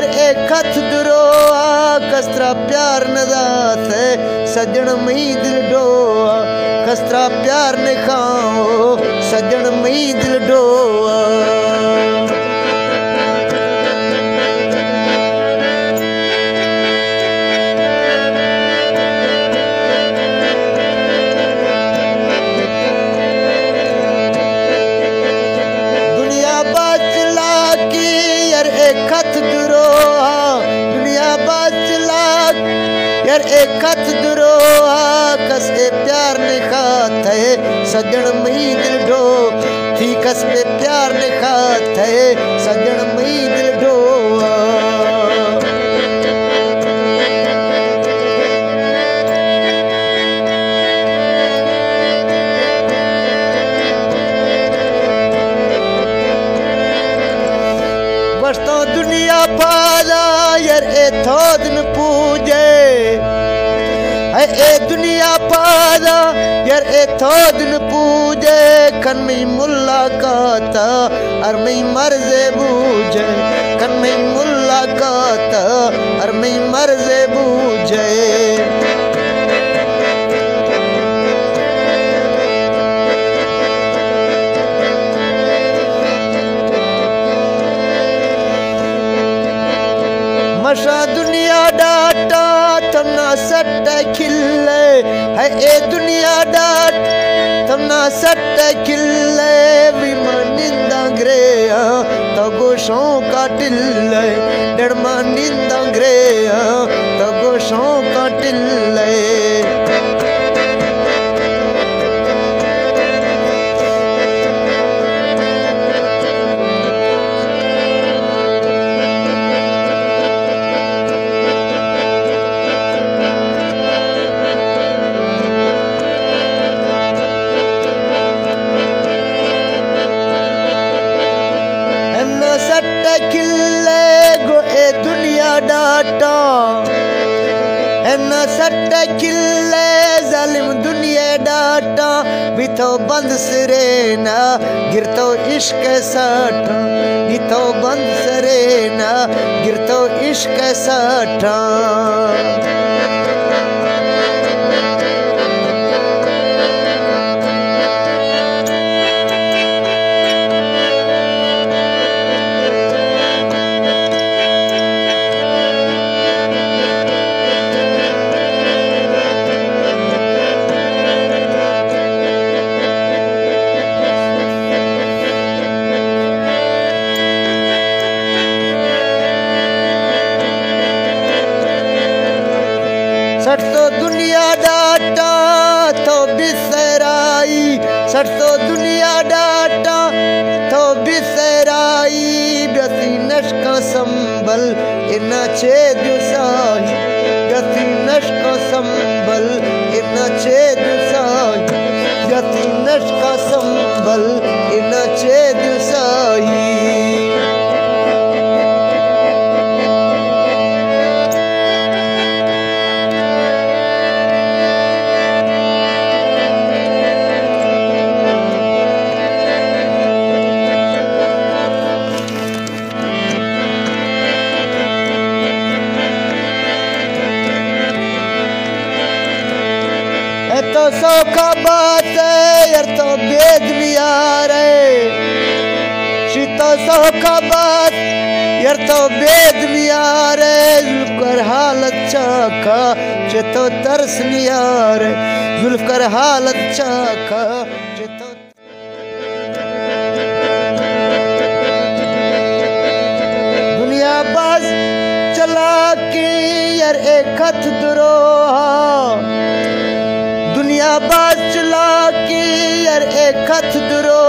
यार एक खत दुरो कस्तरा प्यार नदात सजन मई दिल डोआ कस्तरा प्यार ने खाओ सजन मई दिल डोआ खत दुरो दुनिया बचला यार एक खत दुरो कस पे प्यार ने खात है सजन मई दिल डो थी कस पे प्यार ने खात है सजन मई दिल डो तो दुनिया पाला यार ए थोदन पूजे ए दुनिया पाला यार ए थोदन पूजे कन में मुलाकात और मैं मर्ज़े बूझे कन में मुलाकात और मैं मर्ज़े बूझे मशा दुनिया डाटा तमना सट खिले है ए दुनिया डाट तमना सट खिले विमा निंदा ग्रे तो गोशों का टिल्ले डरमा निंदा ग्रे तो गोशों का टिल्ले किले गो ए दुनिया डाटा न सट किले जालिम दुनिया डाटा भी तो बंद सिरे ना गिरतो इश्क साठा भी तो बंद सिरे ना गिरतो इश्क साठा सट तो दुनिया डाटा तो बिसराई सट तो दुनिया डाटा तो बिसराई व्यसी नशका संबल इना छेद साही व्यसी नशका संबल इना छेद साही व्यसी नशका संबल इना छेद साही तो सौखा बात है यार तो बेद यार शीतो सौखा बात यार तो बेद यार जुल्फकर हालत चाका चेतो तरस यार जुल्फकर हालत चाका चेतो दुनिया बाज चला की यार एक खत दुरो दुनिया बाज चला की यार एक खत दुरो